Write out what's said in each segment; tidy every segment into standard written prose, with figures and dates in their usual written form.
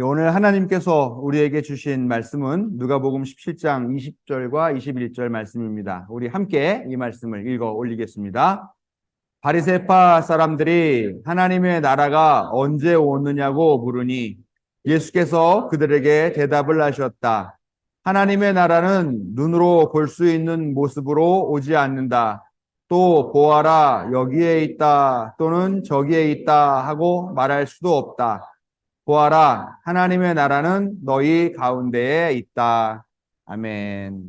오늘 하나님께서 우리에게 주신 말씀은 누가복음 17장 20절과 21절 말씀입니다. 우리 함께 이 말씀을 읽어 올리겠습니다. 바리새파 사람들이 하나님의 나라가 언제 오느냐고 물으니 예수께서 그들에게 대답을 하셨다. 하나님의 나라는 눈으로 볼 수 있는 모습으로 오지 않는다. 또 보아라 여기에 있다 또는 저기에 있다 하고 말할 수도 없다. 보아라, 하나님의 나라는 너희 가운데에 있다. 아멘.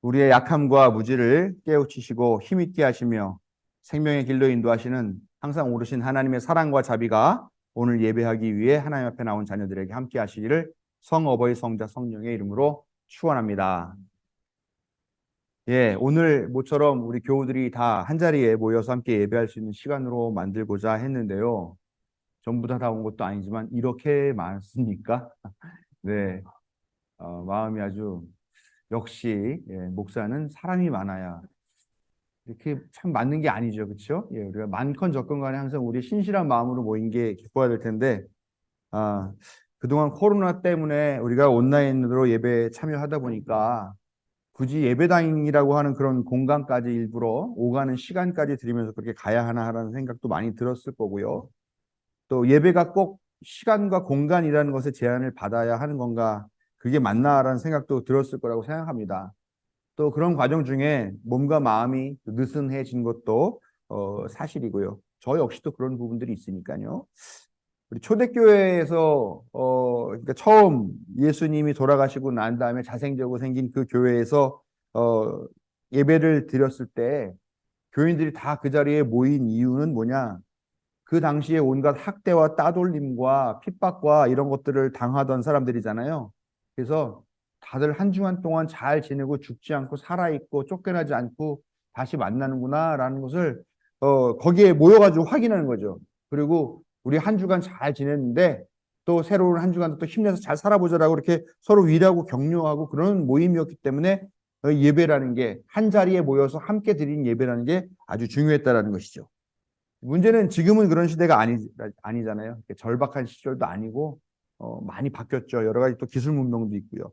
우리의 약함과 무지를 깨우치시고 힘있게 하시며 생명의 길로 인도하시는 항상 오르신 하나님의 사랑과 자비가 오늘 예배하기 위해 하나님 앞에 나온 자녀들에게 함께 하시기를 성어버이 성자 성령의 이름으로 축원합니다. 오늘 모처럼 우리 교우들이 다 한자리에 모여서 함께 예배할 수 있는 시간으로 만들고자 했는데요. 전부 다 온 것도 아니지만 이렇게 많습니까? 네, 마음이 아주 역시 목사는 사람이 많아야 이렇게 참 맞는 게 아니죠, 그렇죠? 우리가 많건 적건 간에 항상 우리 신실한 마음으로 모인 게 기뻐야 될 텐데 그동안 코로나 때문에 우리가 온라인으로 예배에 참여하다 보니까 굳이 예배당이라고 하는 그런 공간까지 일부러 오가는 시간까지 들이면서 그렇게 가야 하나 하는 생각도 많이 들었을 거고요. 또 예배가 꼭 시간과 공간이라는 것에 제한을 받아야 하는 건가, 그게 맞나라는 생각도 들었을 거라고 생각합니다. 또 그런 과정 중에 몸과 마음이 느슨해진 것도 사실이고요. 저 역시도 그런 부분들이 있으니까요. 우리 초대교회에서 그러니까 처음 예수님이 돌아가시고 난 다음에 자생적으로 생긴 그 교회에서 예배를 드렸을 때 교인들이 다 그 자리에 모인 이유는 뭐냐? 그 당시에 온갖 학대와 따돌림과 핍박과 이런 것들을 당하던 사람들이잖아요. 그래서 다들 한 주간 동안 잘 지내고 죽지 않고 살아있고 쫓겨나지 않고 다시 만나는구나라는 것을 거기에 모여가지고 확인하는 거죠. 그리고 우리 한 주간 잘 지냈는데 또 새로운 한 주간도 또 힘내서 잘 살아보자라고 이렇게 서로 위로하고 격려하고 그런 모임이었기 때문에 예배라는 게 한 자리에 모여서 함께 드리는 예배라는 게 아주 중요했다라는 것이죠. 문제는 지금은 그런 시대가 아니잖아요. 절박한 시절도 아니고 많이 바뀌었죠. 여러 가지 또 기술 문명도 있고요.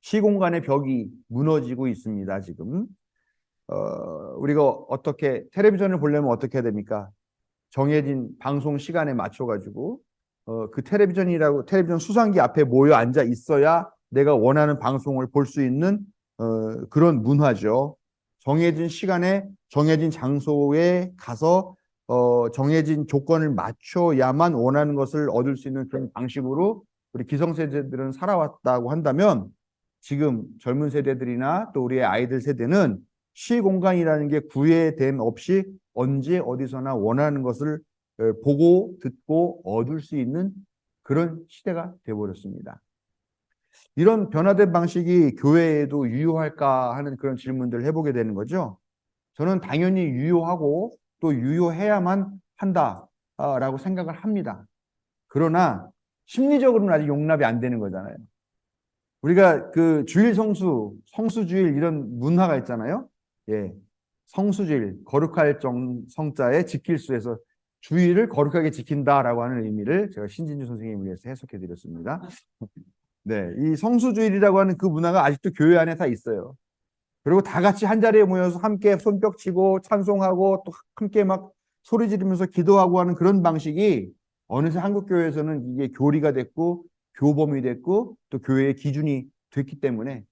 시공간의 벽이 무너지고 있습니다. 지금 우리가 어떻게 텔레비전을 보려면 어떻게 해야 됩니까? 정해진 방송 시간에 맞춰가지고 그 텔레비전 수상기 앞에 모여 앉아 있어야 내가 원하는 방송을 볼 수 있는 그런 문화죠. 정해진 시간에 정해진 장소에 가서 정해진 조건을 맞춰야만 원하는 것을 얻을 수 있는 그런 방식으로 우리 기성세대들은 살아왔다고 한다면 지금 젊은 세대들이나 또 우리의 아이들 세대는 시공간이라는 게 구애됨 없이 언제 어디서나 원하는 것을 보고 듣고 얻을 수 있는 그런 시대가 되어버렸습니다. 이런 변화된 방식이 교회에도 유효할까 하는 그런 질문들을 해보게 되는 거죠. 저는 당연히 유효하고 또 유효해야만 한다라고 생각을 합니다. 그러나 심리적으로는 아직 용납이 안 되는 거잖아요. 우리가 그 주일 성수주일 이런 문화가 있잖아요. 성수주일, 거룩할 성자에 지킬 수에서 주일을 거룩하게 지킨다라고 하는 의미를 제가 신진주 선생님을 위해서 해석해 드렸습니다. 네, 이 성수주일이라고 하는 그 문화가 아직도 교회 안에 다 있어요. 그리고 다 같이 한 자리에 모여서 함께 손뼉 치고 찬송하고 또 함께 막 소리 지르면서 기도하고 하는 그런 방식이 어느새 한국교회에서는 이게 교리가 됐고 교범이 됐고 또 교회의 기준이 됐기 때문에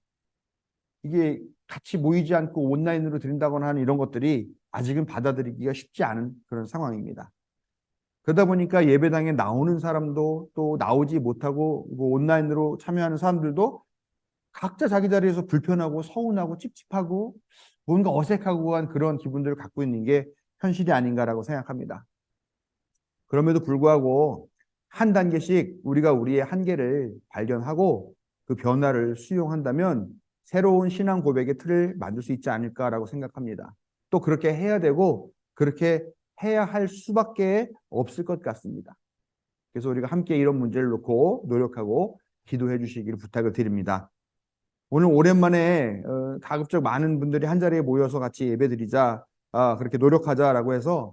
이게 같이 모이지 않고 온라인으로 드린다거나 하는 이런 것들이 아직은 받아들이기가 쉽지 않은 그런 상황입니다. 그러다 보니까 예배당에 나오는 사람도 또 나오지 못하고 온라인으로 참여하는 사람들도 각자 자기 자리에서 불편하고 서운하고 찝찝하고 뭔가 어색하고 한 그런 기분들을 갖고 있는 게 현실이 아닌가라고 생각합니다. 그럼에도 불구하고 한 단계씩 우리가 우리의 한계를 발견하고 그 변화를 수용한다면 새로운 신앙 고백의 틀을 만들 수 있지 않을까라고 생각합니다. 또 그렇게 해야 되고 그렇게 해야 할 수밖에 없을 것 같습니다. 그래서 우리가 함께 이런 문제를 놓고 노력하고 기도해 주시기를 부탁을 드립니다. 오늘 오랜만에 가급적 많은 분들이 한 자리에 모여서 같이 예배드리자, 그렇게 노력하자라고 해서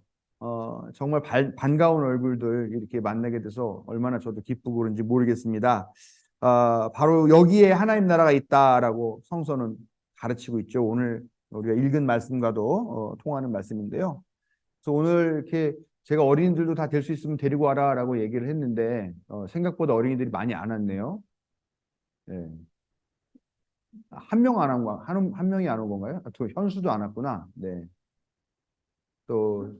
정말 반가운 얼굴들 이렇게 만나게 돼서 얼마나 저도 기쁘고 그런지 모르겠습니다. 바로 여기에 하나님 나라가 있다라고 성서는 가르치고 있죠. 오늘 우리가 읽은 말씀과도 통하는 말씀인데요. 그래서 오늘 이렇게 제가 어린이들도 다 될 수 있으면 데리고 와라라고 얘기를 했는데 생각보다 어린이들이 많이 안 왔네요. 네. 한 명 안 온 거, 한 명이 안 온 건가요? 또 현수도 안 왔구나. 네. 또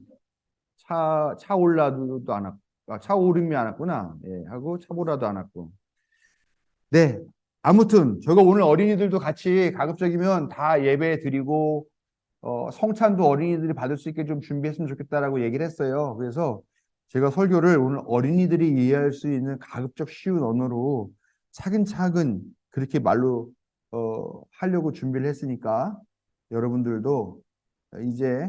차올라도 안 왔고, 차오름이 안 왔구나. 예, 하고 차보라도 안 왔고. 네. 아무튼 저희가 오늘 어린이들도 같이 가급적이면 다 예배 드리고 성찬도 어린이들이 받을 수 있게 좀 준비했으면 좋겠다라고 얘기를 했어요. 그래서 제가 설교를 오늘 어린이들이 이해할 수 있는 가급적 쉬운 언어로 차근차근 그렇게 말로 하려고 준비를 했으니까 여러분들도 이제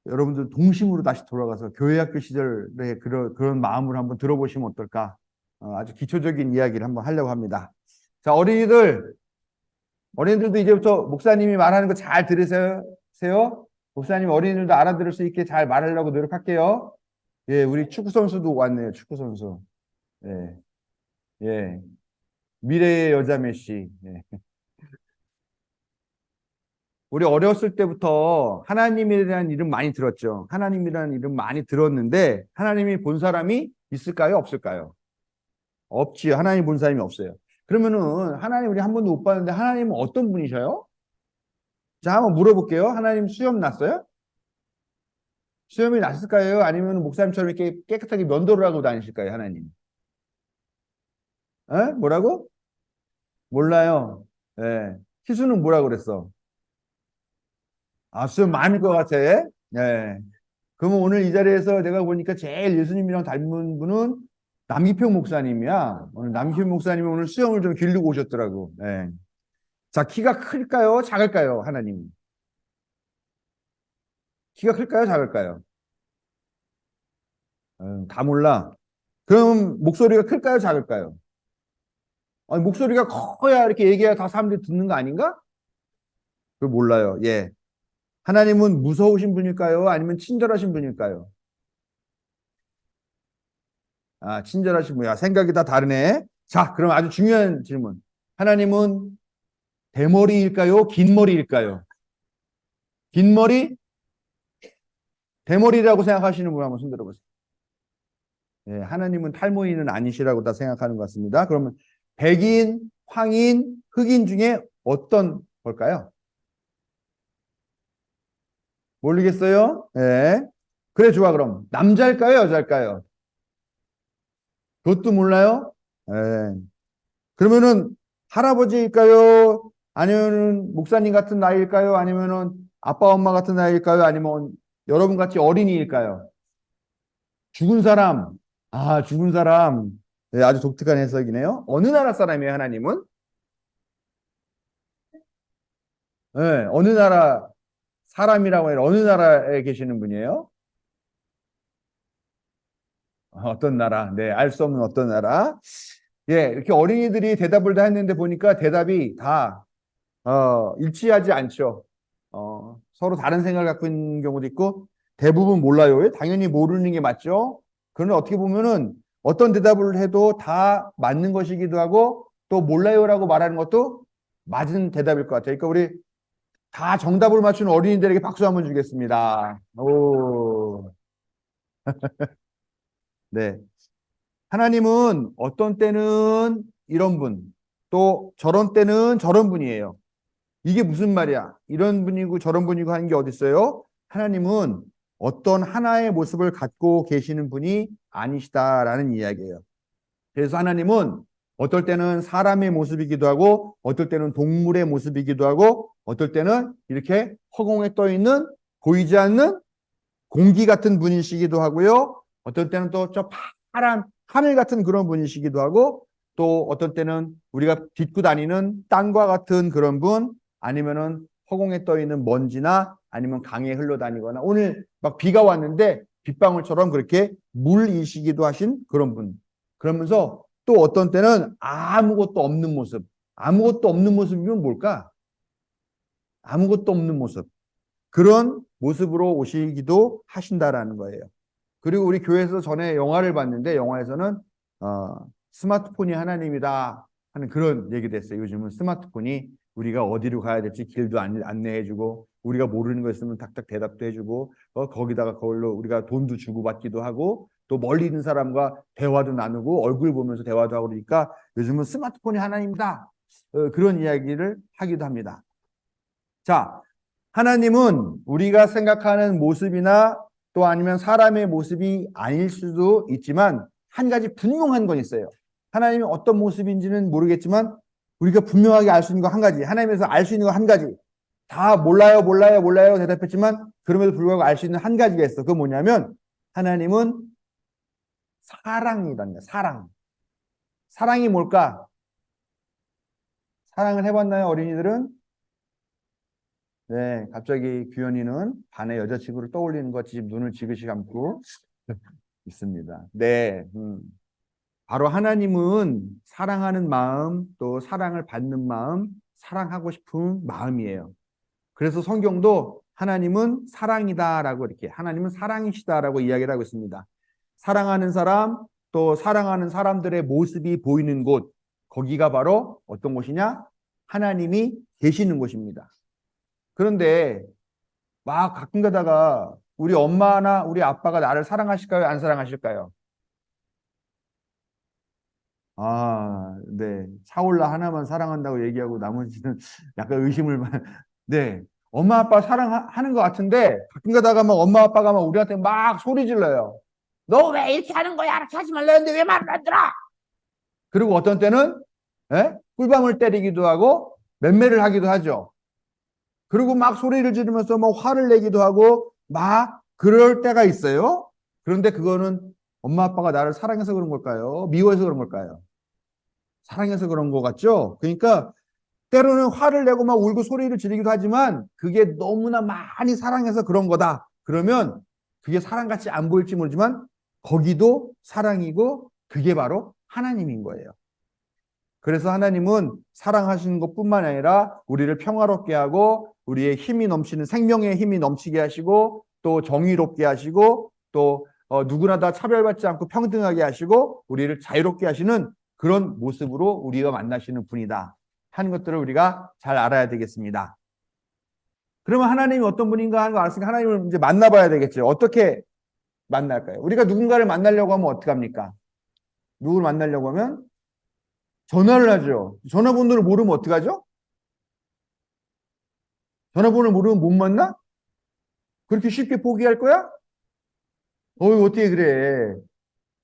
여러분들 동심으로 다시 돌아가서 교회학교 시절의 그런 마음으로 한번 들어보시면 어떨까? 아주 기초적인 이야기를 한번 하려고 합니다. 자, 어린이들도 이제부터 목사님이 말하는 거 잘 들으세요. 목사님 어린이들도 알아들을 수 있게 잘 말하려고 노력할게요. 예, 우리 축구 선수도 왔네요. 축구 선수. 예, 예. 미래의 여자 메시. 예. 우리 어렸을 때부터 하나님이라는 이름 많이 들었죠. 하나님이라는 이름 많이 들었는데 하나님이 본 사람이 있을까요? 없을까요? 없지요. 하나님 본 사람이 없어요. 그러면은 하나님 우리 한 번도 못 봤는데 하나님은 어떤 분이셔요? 자, 한번 물어볼게요. 하나님 수염 났어요? 수염이 났을까요? 아니면 목사님처럼 이렇게 깨끗하게 면도를 하고 다니실까요? 하나님? 에? 뭐라고? 몰라요. 예. 희수는 뭐라고 그랬어? 수염 많을 것 같아. 예. 그러면 오늘 이 자리에서 내가 보니까 제일 예수님이랑 닮은 분은 남기평 목사님이야. 오늘 남기평 목사님이 오늘 수염을 좀 기르고 오셨더라고. 예. 자, 키가 클까요? 작을까요? 하나님. 키가 클까요? 작을까요? 다 몰라. 그럼 목소리가 클까요? 작을까요? 아니, 목소리가 커야 이렇게 얘기해야 다 사람들이 듣는 거 아닌가? 그걸 몰라요. 예. 하나님은 무서우신 분일까요? 아니면 친절하신 분일까요? 친절하신 분이야. 생각이 다 다르네. 자, 그럼 아주 중요한 질문. 하나님은 대머리일까요? 긴 머리일까요? 긴 머리? 대머리라고 생각하시는 분 한번 손 들어보세요. 예, 하나님은 탈모인은 아니시라고 다 생각하는 것 같습니다. 그러면 백인, 황인, 흑인 중에 어떤 걸까요? 모르겠어요? 예. 그래, 좋아, 그럼. 남자일까요? 여자일까요? 그것도 몰라요? 예. 그러면은 할아버지일까요? 아니면은 목사님 같은 나이일까요? 아니면은 아빠, 엄마 같은 나이일까요? 아니면 여러분 같이 어린이일까요? 죽은 사람. 죽은 사람. 네, 아주 독특한 해석이네요. 어느 나라 사람이에요, 하나님은? 네, 어느 나라 사람이라고 해요? 어느 나라에 계시는 분이에요? 어떤 나라? 네, 알 수 없는 어떤 나라? 예, 이렇게 어린이들이 대답을 다 했는데 보니까 대답이 다 일치하지 않죠. 서로 다른 생각을 갖고 있는 경우도 있고 대부분 몰라요. 당연히 모르는 게 맞죠. 그러나 어떻게 보면은 어떤 대답을 해도 다 맞는 것이기도 하고 또 몰라요라고 말하는 것도 맞은 대답일 것 같아요. 그러니까 우리 다 정답을 맞추는 어린이들에게 박수 한번 주겠습니다. 오, 네. 하나님은 어떤 때는 이런 분, 또 저런 때는 저런 분이에요. 이게 무슨 말이야? 이런 분이고 저런 분이고 하는 게 어디 있어요? 하나님은 어떤 하나의 모습을 갖고 계시는 분이 아니시다라는 이야기예요. 그래서 하나님은 어떨 때는 사람의 모습이기도 하고 어떨 때는 동물의 모습이기도 하고 어떨 때는 이렇게 허공에 떠 있는 보이지 않는 공기 같은 분이시기도 하고요. 어떨 때는 또 저 파란 하늘 같은 그런 분이시기도 하고 또 어떤 때는 우리가 딛고 다니는 땅과 같은 그런 분 아니면은 허공에 떠 있는 먼지나 아니면 강에 흘러다니거나 오늘 막 비가 왔는데 빗방울처럼 그렇게 물이시기도 하신 그런 분. 그러면서 또 어떤 때는 아무것도 없는 모습. 아무것도 없는 모습이면 뭘까? 아무것도 없는 모습. 그런 모습으로 오시기도 하신다라는 거예요. 그리고 우리 교회에서 전에 영화를 봤는데 영화에서는 스마트폰이 하나님이다 하는 그런 얘기도 했어요. 요즘은 스마트폰이 우리가 어디로 가야 될지 길도 안내해주고 우리가 모르는 거 있으면 탁탁 대답도 해주고 거기다가 그걸로 우리가 돈도 주고받기도 하고 또 멀리 있는 사람과 대화도 나누고 얼굴 보면서 대화도 하고 그러니까 요즘은 스마트폰이 하나님이다. 그런 이야기를 하기도 합니다. 자, 하나님은 우리가 생각하는 모습이나 또 아니면 사람의 모습이 아닐 수도 있지만 한 가지 분명한 건 있어요. 하나님이 어떤 모습인지는 모르겠지만 우리가 분명하게 알 수 있는 거 한 가지, 하나님에서 알 수 있는 거 한 가지. 다 몰라요, 몰라요, 몰라요 대답했지만 그럼에도 불구하고 알 수 있는 한 가지가 있어. 그건 뭐냐면 하나님은 사랑이란다. 사랑. 사랑이 뭘까? 사랑을 해봤나요, 어린이들은? 네, 갑자기 규현이는 반의 여자친구를 떠올리는 것 같이 눈을 지그시 감고 있습니다. 네, 바로 하나님은 사랑하는 마음, 또 사랑을 받는 마음, 사랑하고 싶은 마음이에요. 그래서 성경도 하나님은 사랑이다라고 이렇게 하나님은 사랑이시다라고 이야기를 하고 있습니다. 사랑하는 사람, 또 사랑하는 사람들의 모습이 보이는 곳, 거기가 바로 어떤 곳이냐? 하나님이 계시는 곳입니다. 그런데 막 가끔 가다가 우리 엄마나 우리 아빠가 나를 사랑하실까요? 안 사랑하실까요? 네. 차올라 하나만 사랑한다고 얘기하고 나머지는 약간 의심을 네. 엄마 아빠 사랑하는 것 같은데 가끔 가다가 막 엄마 아빠가 막 우리한테 막 소리 질러요. 너 왜 이렇게 하는 거야? 이렇게 하지 말라는데 왜 말을 안 들어? 그리고 어떤 때는 꿀밤을 때리기도 하고 맴매를 하기도 하죠. 그리고 막 소리를 지르면서 막 화를 내기도 하고 막 그럴 때가 있어요. 그런데 그거는 엄마 아빠가 나를 사랑해서 그런 걸까요? 미워해서 그런 걸까요? 사랑해서 그런 것 같죠? 그러니까 때로는 화를 내고 막 울고 소리를 지르기도 하지만 그게 너무나 많이 사랑해서 그런 거다. 그러면 그게 사랑같이 안 보일지 모르지만 거기도 사랑이고 그게 바로 하나님인 거예요. 그래서 하나님은 사랑하시는 것뿐만 아니라 우리를 평화롭게 하고 우리의 힘이 넘치는 생명의 힘이 넘치게 하시고 또 정의롭게 하시고 또 누구나 다 차별받지 않고 평등하게 하시고 우리를 자유롭게 하시는 그런 모습으로 우리가 만나시는 분이다 하는 것들을 우리가 잘 알아야 되겠습니다. 그러면 하나님이 어떤 분인가 하는 거 알았으니까 하나님을 이제 만나봐야 되겠죠. 어떻게 만날까요? 우리가 누군가를 만나려고 하면 어떻게 합니까? 누구를 만나려고 하면 전화를 하죠. 전화번호를 모르면 어떡하죠? 전화번호를 모르면 못 만나? 그렇게 쉽게 포기할 거야? 어떻게 그래.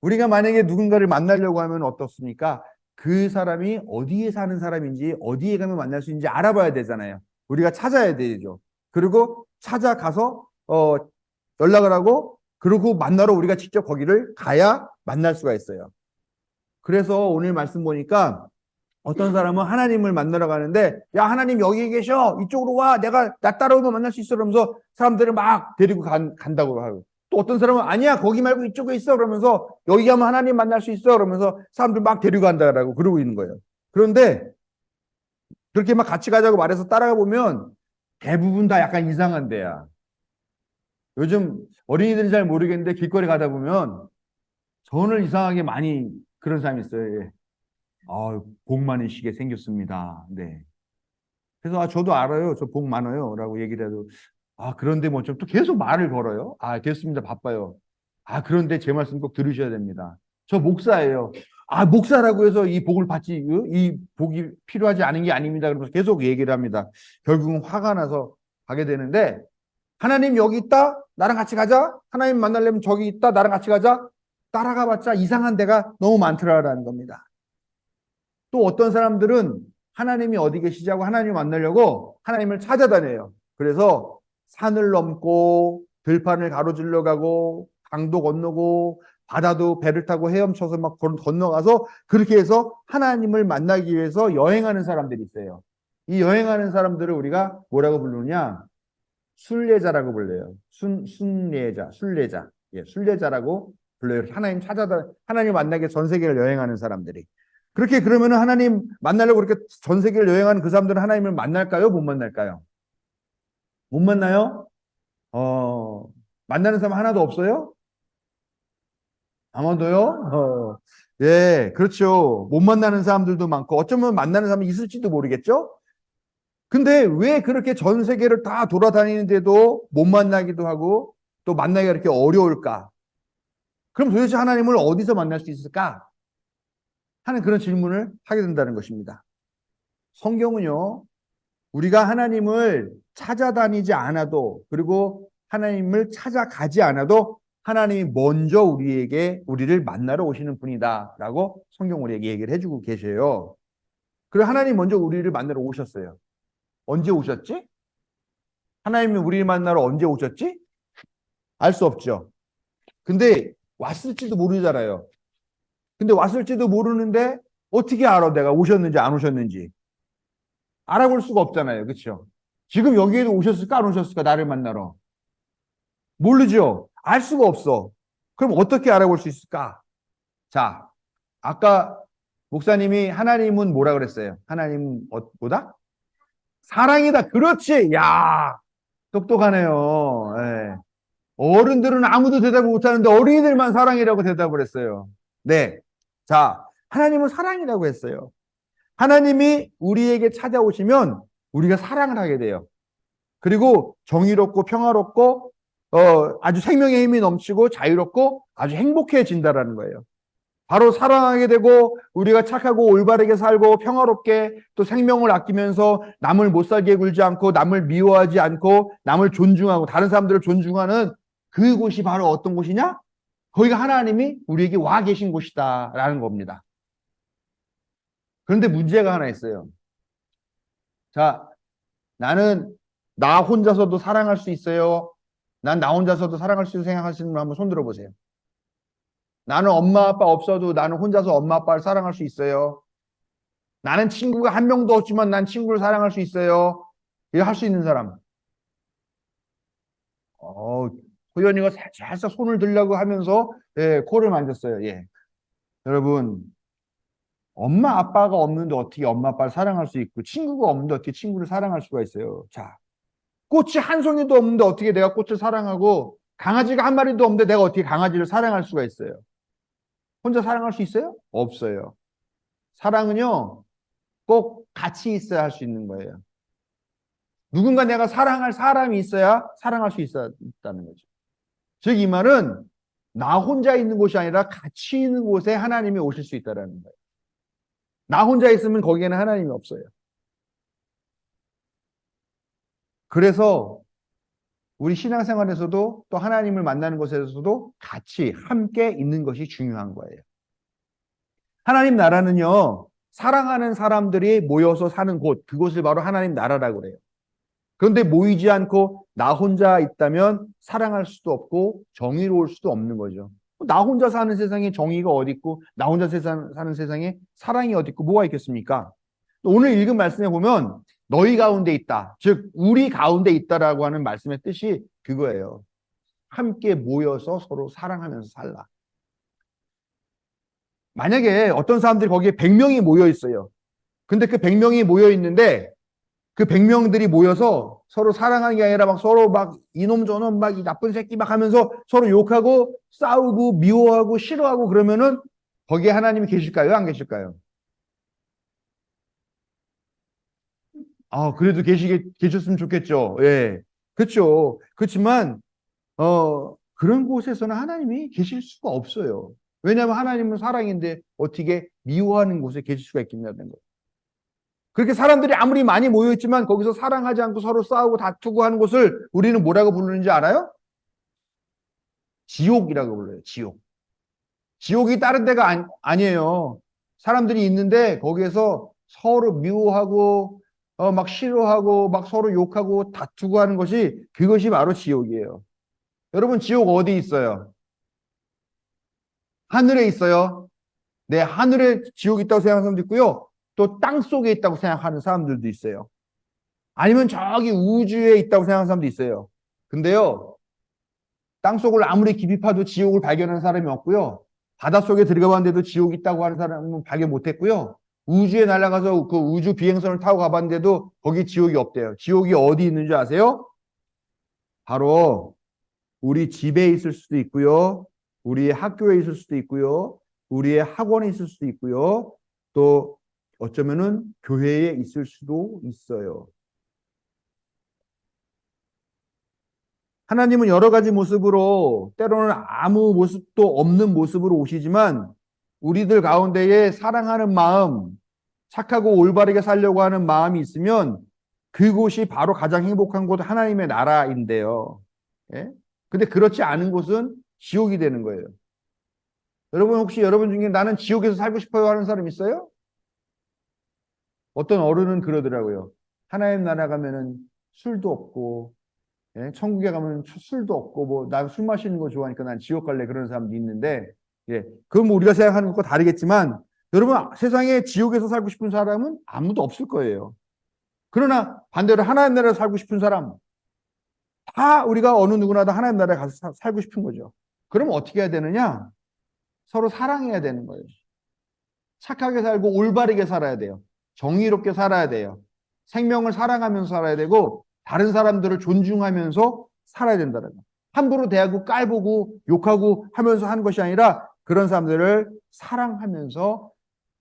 우리가 만약에 누군가를 만나려고 하면 어떻습니까? 그 사람이 어디에 사는 사람인지 어디에 가면 만날 수 있는지 알아봐야 되잖아요. 우리가 찾아야 되죠. 그리고 찾아가서 연락을 하고 그리고 만나러 우리가 직접 거기를 가야 만날 수가 있어요. 그래서 오늘 말씀 보니까 어떤 사람은 하나님을 만나러 가는데 야 하나님 여기 계셔 이쪽으로 와 내가 나 따라오면 만날 수 있어 그러면서 사람들을 막 데리고 간다고 하고 또 어떤 사람은 아니야 거기 말고 이쪽에 있어 그러면서 여기 가면 하나님 만날 수 있어 그러면서 사람들 막 데리고 간다라고 그러고 있는 거예요. 그런데 그렇게 막 같이 가자고 말해서 따라가 보면 대부분 다 약간 이상한 데야. 요즘 어린이들은 잘 모르겠는데 길거리 가다 보면 전을 이상하게 많이 그런 사람이 있어요. 예. 복 많으시게 생겼습니다. 네. 그래서 저도 알아요. 저 복 많아요. 라고 얘기를 해도 그런데 뭐 좀 또 계속 말을 걸어요. 됐습니다. 바빠요. 그런데 제 말씀 꼭 들으셔야 됩니다. 저 목사예요. 목사라고 해서 이 복을 받지, 이 복이 필요하지 않은 게 아닙니다. 그러면서 계속 얘기를 합니다. 결국은 화가 나서 가게 되는데, 하나님 여기 있다? 나랑 같이 가자? 하나님 만나려면 저기 있다? 나랑 같이 가자? 따라가 봤자 이상한 데가 너무 많더라라는 겁니다. 또 어떤 사람들은 하나님이 어디 계시자고 하나님을 만나려고 하나님을 찾아다녀요. 그래서 산을 넘고 들판을 가로질러 가고 강도 건너고 바다도 배를 타고 헤엄쳐서 막 건너가서 그렇게 해서 하나님을 만나기 위해서 여행하는 사람들이 있어요. 이 여행하는 사람들을 우리가 뭐라고 부르냐? 순례자라고 불러요. 순례자, 순례자. 예, 순례자라고 불러요. 하나님 만나게 전 세계를 여행하는 사람들이. 그렇게 그러면은 하나님 만나려고 그렇게 전 세계를 여행하는 그 사람들은 하나님을 만날까요? 못 만날까요? 못 만나요? 어, 만나는 사람 하나도 없어요? 아마도요? 예, 그렇죠. 못 만나는 사람들도 많고, 어쩌면 만나는 사람이 있을지도 모르겠죠? 근데 왜 그렇게 전 세계를 다 돌아다니는데도 못 만나기도 하고, 또 만나기가 이렇게 어려울까? 그럼 도대체 하나님을 어디서 만날 수 있을까? 하는 그런 질문을 하게 된다는 것입니다. 성경은요, 우리가 하나님을 찾아다니지 않아도, 그리고 하나님을 찾아가지 않아도 하나님이 먼저 우리를 만나러 오시는 분이다라고 성경 우리에게 얘기를 해주고 계세요. 그리고 하나님 먼저 우리를 만나러 오셨어요. 언제 오셨지? 하나님이 우리를 만나러 언제 오셨지? 알 수 없죠. 근데 왔을지도 모르잖아요. 근데 왔을지도 모르는데 어떻게 알아 내가 오셨는지 안 오셨는지. 알아볼 수가 없잖아요. 그렇죠? 지금 여기에도 오셨을까 안 오셨을까 나를 만나러. 모르죠. 알 수가 없어. 그럼 어떻게 알아볼 수 있을까? 자, 아까 목사님이 하나님은 뭐라 그랬어요? 하나님은 뭐다? 사랑이다. 그렇지. 야, 똑똑하네요. 예. 어른들은 아무도 대답을 못하는데 어린이들만 사랑이라고 대답을 했어요. 네. 자, 하나님은 사랑이라고 했어요. 하나님이 우리에게 찾아오시면 우리가 사랑을 하게 돼요. 그리고 정의롭고 평화롭고 아주 생명의 힘이 넘치고 자유롭고 아주 행복해진다라는 거예요. 바로 사랑하게 되고 우리가 착하고 올바르게 살고 평화롭게 또 생명을 아끼면서 남을 못 살게 굴지 않고 남을 미워하지 않고 남을 존중하고 다른 사람들을 존중하는 그곳이 바로 어떤 곳이냐? 거기가 하나님이 우리에게 와 계신 곳이다라는 겁니다. 그런데 문제가 하나 있어요. 자, 나는 나 혼자서도 사랑할 수 있어요. 난 나 혼자서도 사랑할 수 있다고 생각하시는 분 한번 손 들어보세요. 나는 엄마 아빠 없어도 나는 혼자서 엄마 아빠를 사랑할 수 있어요. 나는 친구가 한 명도 없지만 난 친구를 사랑할 수 있어요. 이거 할 수 있는 사람. 호연이가 살짝 손을 들려고 하면서 예, 코를 만졌어요. 예. 여러분, 엄마 아빠가 없는데 어떻게 엄마 아빠를 사랑할 수 있고 친구가 없는데 어떻게 친구를 사랑할 수가 있어요. 자, 꽃이 한 송이도 없는데 어떻게 내가 꽃을 사랑하고 강아지가 한 마리도 없는데 내가 어떻게 강아지를 사랑할 수가 있어요. 혼자 사랑할 수 있어요? 없어요. 사랑은요, 꼭 같이 있어야 할 수 있는 거예요. 누군가 내가 사랑할 사람이 있어야 사랑할 수 있다는 거죠. 즉, 이 말은 나 혼자 있는 곳이 아니라 같이 있는 곳에 하나님이 오실 수 있다는 거예요. 나 혼자 있으면 거기에는 하나님이 없어요. 그래서 우리 신앙생활에서도 또 하나님을 만나는 곳에서도 같이 함께 있는 것이 중요한 거예요. 하나님 나라는요, 사랑하는 사람들이 모여서 사는 곳, 그곳을 바로 하나님 나라라고 그래요. 그런데 모이지 않고 나 혼자 있다면 사랑할 수도 없고 정의로울 수도 없는 거죠. 나 혼자 사는 세상에 정의가 어디 있고 나 혼자 사는 세상에 사랑이 어디 있고 뭐가 있겠습니까? 오늘 읽은 말씀에 보면 너희 가운데 있다. 즉 우리 가운데 있다라고 하는 말씀의 뜻이 그거예요. 함께 모여서 서로 사랑하면서 살라. 만약에 어떤 사람들이 거기에 100명이 모여 있어요. 근데 그 100명이 모여 있는데 그 100명들이 모여서 서로 사랑하는 게 아니라 막 서로 막 이놈 저놈 막 이 나쁜 새끼 막 하면서 서로 욕하고 싸우고 미워하고 싫어하고 그러면은 거기에 하나님이 계실까요? 안 계실까요? 그래도 계셨으면 좋겠죠. 예. 그렇죠. 그렇지만, 그런 곳에서는 하나님이 계실 수가 없어요. 왜냐하면 하나님은 사랑인데 어떻게 미워하는 곳에 계실 수가 있겠냐는 거예요. 그렇게 사람들이 아무리 많이 모여있지만 거기서 사랑하지 않고 서로 싸우고 다투고 하는 곳을 우리는 뭐라고 부르는지 알아요? 지옥이라고 불러요. 지옥. 지옥이 다른 데가 아니에요. 사람들이 있는데 거기에서 서로 미워하고 막 싫어하고 막 서로 욕하고 다투고 하는 것이 그것이 바로 지옥이에요. 여러분 지옥 어디 있어요? 하늘에 있어요. 네, 하늘에 지옥이 있다고 생각하는 사람도 있고요. 또 땅 속에 있다고 생각하는 사람들도 있어요. 아니면 저기 우주에 있다고 생각하는 사람도 있어요. 근데요, 땅속을 아무리 깊이 파도 지옥을 발견하는 사람이 없고요. 바닷속에 들어가 봤는데도 지옥이 있다고 하는 사람은 발견 못했고요. 우주에 날아가서 그 우주 비행선을 타고 가봤는데도 거기 지옥이 없대요. 지옥이 어디 있는지 아세요? 바로 우리 집에 있을 수도 있고요. 우리의 학교에 있을 수도 있고요. 우리의 학원에 있을 수도 있고요. 또 어쩌면은 교회에 있을 수도 있어요. 하나님은 여러 가지 모습으로 때로는 아무 모습도 없는 모습으로 오시지만 우리들 가운데에 사랑하는 마음, 착하고 올바르게 살려고 하는 마음이 있으면 그곳이 바로 가장 행복한 곳 하나님의 나라인데요. 예? 근데 그렇지 않은 곳은 지옥이 되는 거예요. 여러분 혹시 여러분 중에 나는 지옥에서 살고 싶어요 하는 사람 있어요? 어떤 어른은 그러더라고요. 하나님 나라 가면은 술도 없고, 예? 천국에 가면 술도 없고, 뭐, 난 술 마시는 거 좋아하니까 난 지옥 갈래 그런 사람도 있는데, 예. 그건 뭐 우리가 생각하는 것과 다르겠지만, 여러분 세상에 지옥에서 살고 싶은 사람은 아무도 없을 거예요. 그러나 반대로 하나님 나라에 살고 싶은 사람, 다 우리가 어느 누구나 다 하나님 나라에 가서 살고 싶은 거죠. 그러면 어떻게 해야 되느냐? 서로 사랑해야 되는 거예요. 착하게 살고 올바르게 살아야 돼요. 정의롭게 살아야 돼요. 생명을 사랑하면서 살아야 되고 다른 사람들을 존중하면서 살아야 된다는 거예요. 함부로 대하고 깔보고 욕하고 하면서 하는 것이 아니라 그런 사람들을 사랑하면서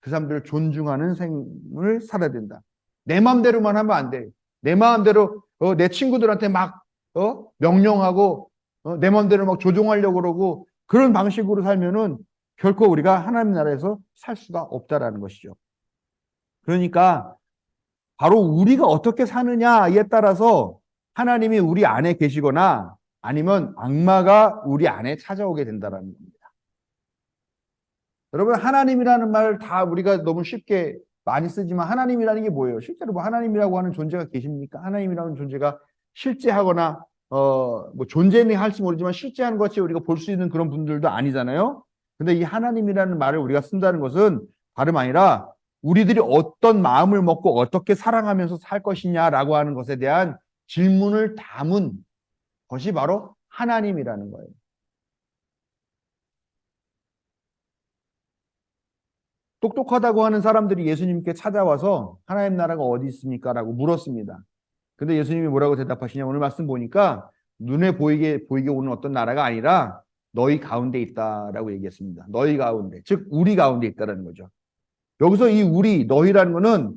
그 사람들을 존중하는 생을 살아야 된다. 내 마음대로만 하면 안 돼. 내 마음대로 내 친구들한테 막 명령하고 내 마음대로 막 조종하려고 그러고 그런 방식으로 살면은 결코 우리가 하나님 나라에서 살 수가 없다라는 것이죠. 그러니까 바로 우리가 어떻게 사느냐에 따라서 하나님이 우리 안에 계시거나 아니면 악마가 우리 안에 찾아오게 된다는 겁니다. 여러분 하나님이라는 말 다 우리가 너무 쉽게 많이 쓰지만 하나님이라는 게 뭐예요? 실제로 뭐 하나님이라고 하는 존재가 계십니까? 하나님이라는 존재가 실제하거나 뭐 존재는 할지 모르지만 실제하는 것이 우리가 볼 수 있는 그런 분들도 아니잖아요. 근데 이 하나님이라는 말을 우리가 쓴다는 것은 다름 아니라 우리들이 어떤 마음을 먹고 어떻게 사랑하면서 살 것이냐라고 하는 것에 대한 질문을 담은 것이 바로 하나님이라는 거예요. 똑똑하다고 하는 사람들이 예수님께 찾아와서 하나님 나라가 어디 있습니까? 라고 물었습니다. 근데 예수님이 뭐라고 대답하시냐? 오늘 말씀 보니까 눈에 보이게 오는 어떤 나라가 아니라 너희 가운데 있다라고 얘기했습니다. 너희 가운데, 즉 우리 가운데 있다라는 거죠. 여기서 이 우리, 너희라는 거는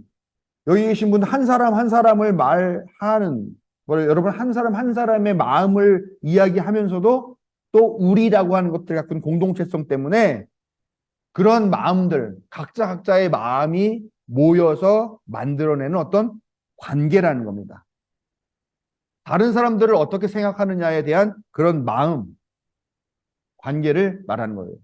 여기 계신 분 한 사람 한 사람을 말하는 여러분 한 사람 한 사람의 마음을 이야기하면서도 또 우리라고 하는 것들 같은 공동체성 때문에 그런 마음들, 각자의 마음이 모여서 만들어내는 어떤 관계라는 겁니다. 다른 사람들을 어떻게 생각하느냐에 대한 그런 마음, 관계를 말하는 거예요.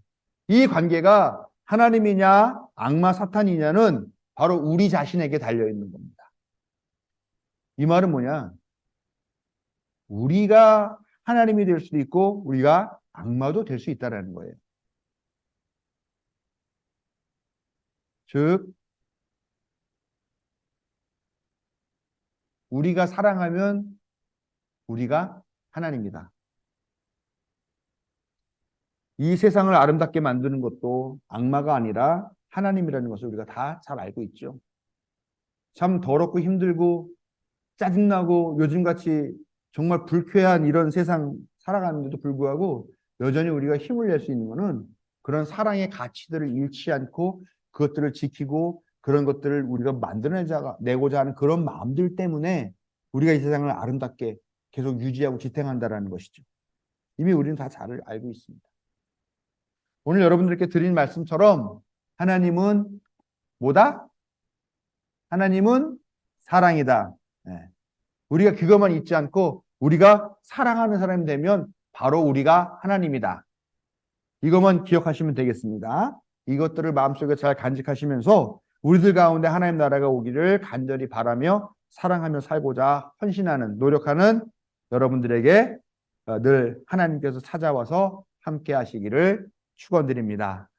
이 관계가 하나님이냐, 악마 사탄이냐는 바로 우리 자신에게 달려있는 겁니다. 이 말은 뭐냐? 우리가 하나님이 될 수도 있고, 우리가 악마도 될 수 있다는 거예요. 즉, 우리가 사랑하면 우리가 하나님이다. 이 세상을 아름답게 만드는 것도 악마가 아니라 하나님이라는 것을 우리가 다 잘 알고 있죠. 참 더럽고 힘들고 짜증나고 요즘같이 정말 불쾌한 이런 세상 살아가는데도 불구하고 여전히 우리가 힘을 낼 수 있는 것은 그런 사랑의 가치들을 잃지 않고 그것들을 지키고 그런 것들을 우리가 만들어내고자 하는 그런 마음들 때문에 우리가 이 세상을 아름답게 계속 유지하고 지탱한다는 것이죠. 이미 우리는 다 잘 알고 있습니다. 오늘 여러분들께 드린 말씀처럼 하나님은 뭐다? 하나님은 사랑이다. 네. 우리가 그것만 잊지 않고 우리가 사랑하는 사람이 되면 바로 우리가 하나님이다. 이것만 기억하시면 되겠습니다. 이것들을 마음속에 잘 간직하시면서 우리들 가운데 하나님 나라가 오기를 간절히 바라며 사랑하며 살고자 헌신하는 노력하는 여러분들에게 늘 하나님께서 찾아와서 함께 하시기를 축원드립니다.